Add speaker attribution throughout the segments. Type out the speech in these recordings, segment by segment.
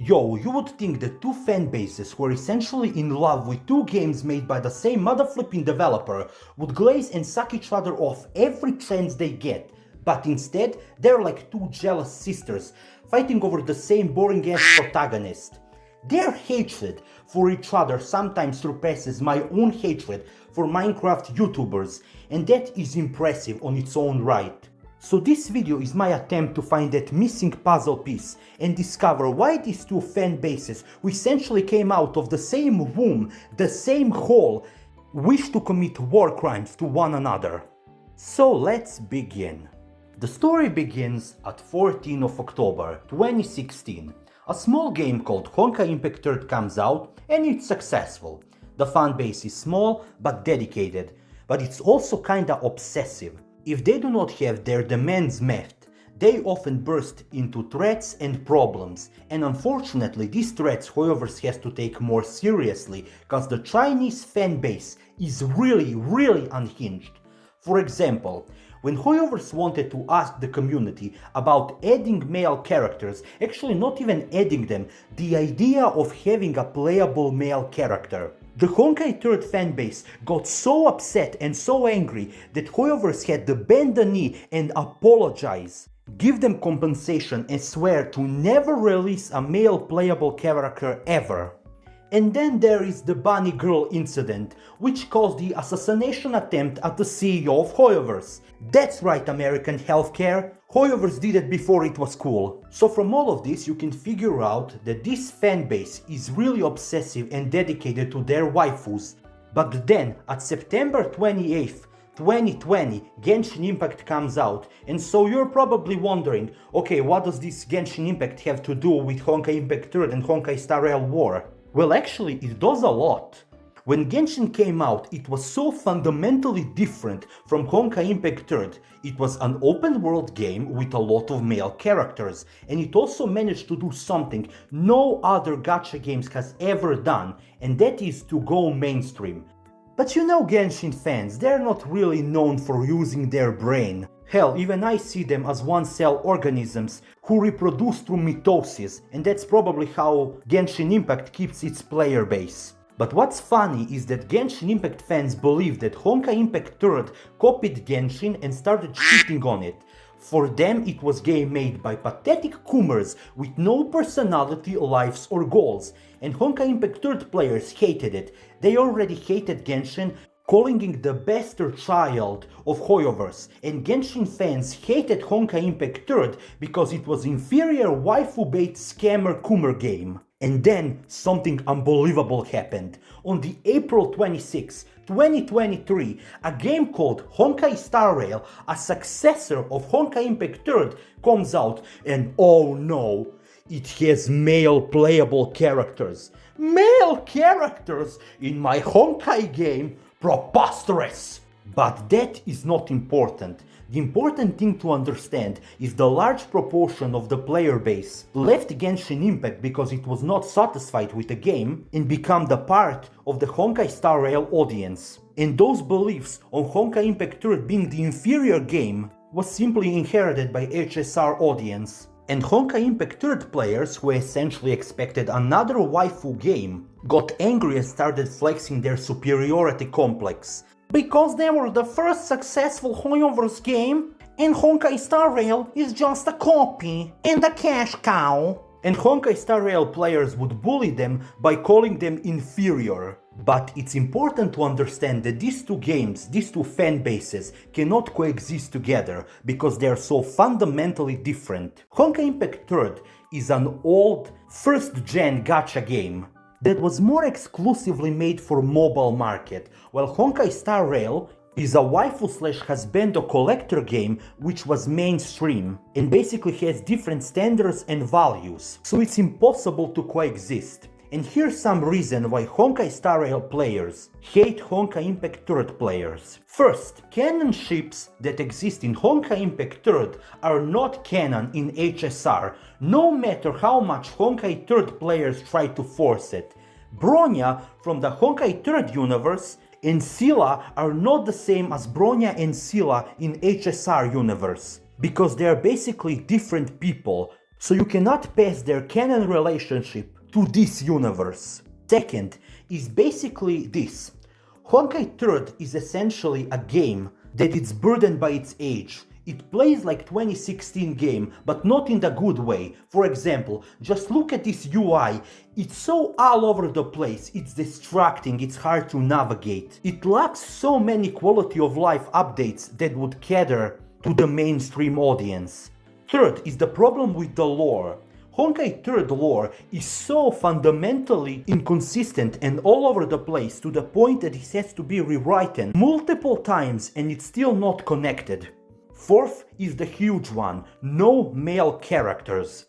Speaker 1: Yo, you would think that two fanbases who are essentially in love with two games made by the same motherflipping developer would glaze and suck each other off every chance they get, but instead they're like two jealous sisters fighting over the same boring ass protagonist. Their hatred for each other sometimes surpasses my own hatred for Minecraft YouTubers, and that is impressive on its own right. So this video is my attempt to find that missing puzzle piece and discover why these two fan bases, who essentially came out of the same womb, the same hole, wish to commit war crimes to one another. So let's begin. The story begins at 14th of October 2016. A small game called Honkai Impact 3rd comes out and it's successful. The fan base is small but dedicated, but it's also kinda obsessive. If they do not have their demands met, they often burst into threats and problems, and unfortunately these threats Hoyoverse has to take more seriously, cause the Chinese fan base is really unhinged. For example, when Hoyoverse wanted to ask the community about adding male characters, actually not even adding them, the idea of having a playable male character. The Honkai 3rd fanbase got so upset and so angry that Hoyoverse had to bend the knee and apologize, give them compensation and swear to never release a male playable character ever. And then there is the bunny girl incident, which caused the assassination attempt at the CEO of Hoyoverse. That's right, American healthcare. Hoyoverse did it before it was cool. So from all of this you can figure out that this fanbase is really obsessive and dedicated to their waifus. But then, at September 28th, 2020, Genshin Impact comes out, and so you're probably wondering, okay, what does this Genshin Impact have to do with Honkai Impact 3rd and Honkai Star Rail War? Well, actually, it does a lot. When Genshin came out, it was so fundamentally different from Honkai Impact 3rd. It was an open world game with a lot of male characters, and it also managed to do something no other gacha games has ever done, and that is to go mainstream. But you know Genshin fans, they're not really known for using their brain. Hell, even I see them as one-cell organisms who reproduce through mitosis, and that's probably how Genshin Impact keeps its player base. But what's funny is that Genshin Impact fans believe that Honkai Impact 3rd copied Genshin and started shitting on it. For them it was a game made by pathetic Kumers with no personality, lives or goals, and Honkai Impact 3rd players hated it. They already hated Genshin, calling it the bastard child of Hoyoverse, and Genshin fans hated Honkai Impact 3rd because it was inferior waifu-bait scammer Kumer game. And then something unbelievable happened. On the April 26, 2023, a game called Honkai Star Rail, a successor of Honkai Impact 3rd, comes out, and oh no, it has male playable characters. Male characters in my Honkai game? Preposterous! But that is not important. The important thing to understand is the large proportion of the player base left Genshin Impact because it was not satisfied with the game and become the part of the Honkai Star Rail audience. And those beliefs on Honkai Impact 3rd being the inferior game was simply inherited by HSR audience. And Honkai Impact 3rd players, who essentially expected another waifu game, got angry and started flexing their superiority complex. Because they were the first successful Hoyoverse game, and Honkai Star Rail is just a copy and a cash cow. And Honkai Star Rail players would bully them by calling them inferior. But it's important to understand that these two games, these two fan bases, cannot coexist together because they are so fundamentally different. Honkai Impact 3rd is an old, first-gen gacha game that was more exclusively made for mobile market, while Honkai Star Rail is a waifu/husbando collector game which was mainstream and basically has different standards and values, so it's impossible to coexist. And here's some reason why Honkai Star Rail players hate Honkai Impact 3rd players. First, canon ships that exist in Honkai Impact 3rd are not canon in HSR, no matter how much Honkai 3rd players try to force it. Bronya from the Honkai 3rd universe and Scylla are not the same as Bronya and Scylla in HSR universe, because they are basically different people, So you cannot pass their canon relationship to this universe. Second is basically this. Honkai 3rd is essentially a game that is burdened by its age. It plays like 2016 game, but not in the good way. For example, just look at this UI. It's so all over the place, it's distracting, it's hard to navigate. It lacks so many quality of life updates that would cater to the mainstream audience. Third is the problem with the lore. Honkai 3rd lore is so fundamentally inconsistent and all over the place to the point that it has to be rewritten multiple times and it's still not connected. Fourth is the huge one, no male characters.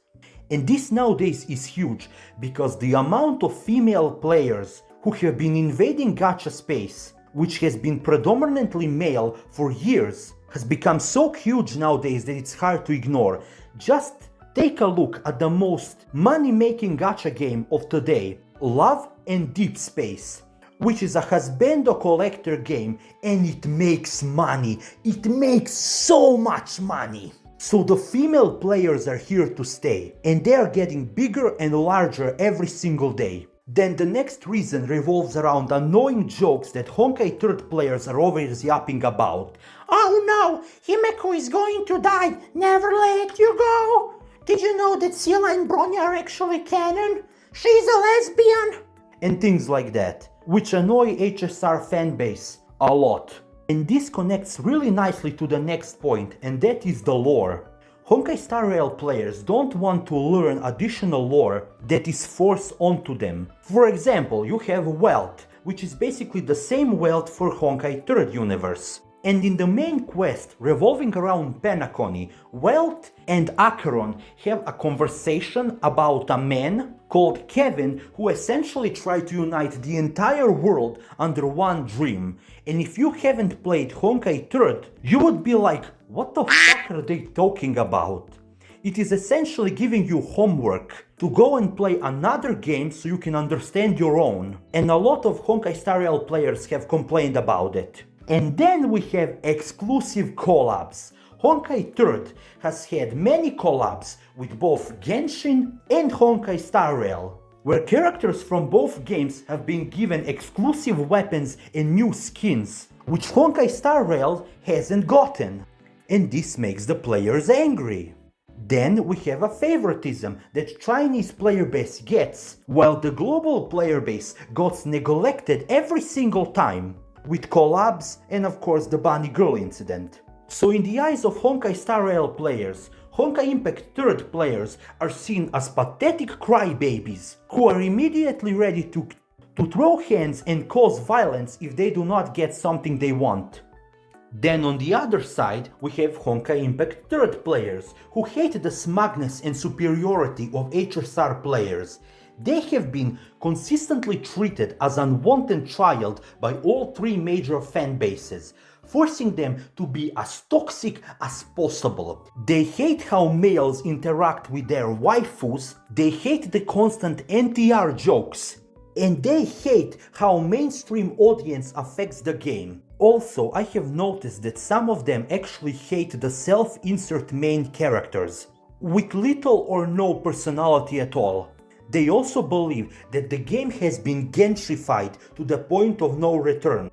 Speaker 1: And this nowadays is huge because the amount of female players who have been invading gacha space, which has been predominantly male for years, has become so huge nowadays that it's hard to ignore. Just take a look at the most money-making gacha game of today, Love and Deep Space, which is a husbando collector game, and it makes money. It makes so much money. So the female players are here to stay, and they are getting bigger and larger every single day. Then the next reason revolves around annoying jokes that Honkai 3rd players are always yapping about. Oh no, Himeko is going to die, never let you go. Did you know that Scylla and Bronya are actually canon? She's a lesbian. And things like that, which annoy HSR fanbase a lot. And this connects really nicely to the next point, and that is the lore. Honkai Star Rail players don't want to learn additional lore that is forced onto them. For example, you have Wealth, which is basically the same Wealth for Honkai 3rd universe. And in the main quest revolving around Penacony, Wealth and Acheron have a conversation about a man called Kevin who essentially tried to unite the entire world under one dream. And if you haven't played Honkai 3rd, you would be like, what the fuck are they talking about? It is essentially giving you homework to go and play another game so you can understand your own. And a lot of Honkai Star Rail players have complained about it. And then we have exclusive collabs. Honkai 3rd has had many collabs with both Genshin and Honkai Star Rail, where characters from both games have been given exclusive weapons and new skins, which Honkai Star Rail hasn't gotten. And this makes the players angry. Then we have a favoritism that Chinese player base gets, while the global player base gets neglected every single time, with collabs and of course the Bunny Girl incident. So in the eyes of Honkai Star Rail players, Honkai Impact 3rd players are seen as pathetic crybabies who are immediately ready to throw hands and cause violence if they do not get something they want. Then on the other side, we have Honkai Impact 3rd players who hate the smugness and superiority of HSR players. They have been consistently treated as unwanted child by all three major fan bases, forcing them to be as toxic as possible. They hate how males interact with their waifus, they hate the constant NTR jokes, and they hate how mainstream audience affects the game. Also, I have noticed that some of them actually hate the self-insert main characters, with little or no personality at all. They also believe that the game has been Genshified to the point of no return.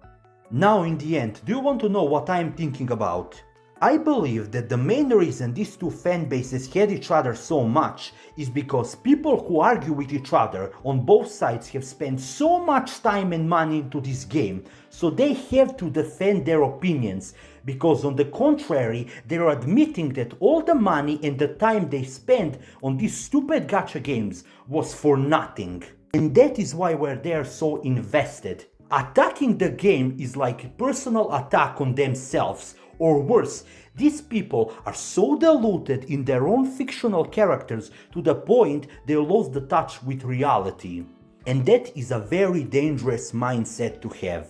Speaker 1: Now in the end, do you want to know what I am thinking about? I believe that the main reason these two fan bases hate each other so much is because people who argue with each other on both sides have spent so much time and money into this game, so they have to defend their opinions, because on the contrary, they are admitting that all the money and the time they spent on these stupid gacha games was for nothing. And that is why they are so invested. Attacking the game is like a personal attack on themselves, or worse, these people are so deluded in their own fictional characters to the point they lost the touch with reality. And that is a very dangerous mindset to have.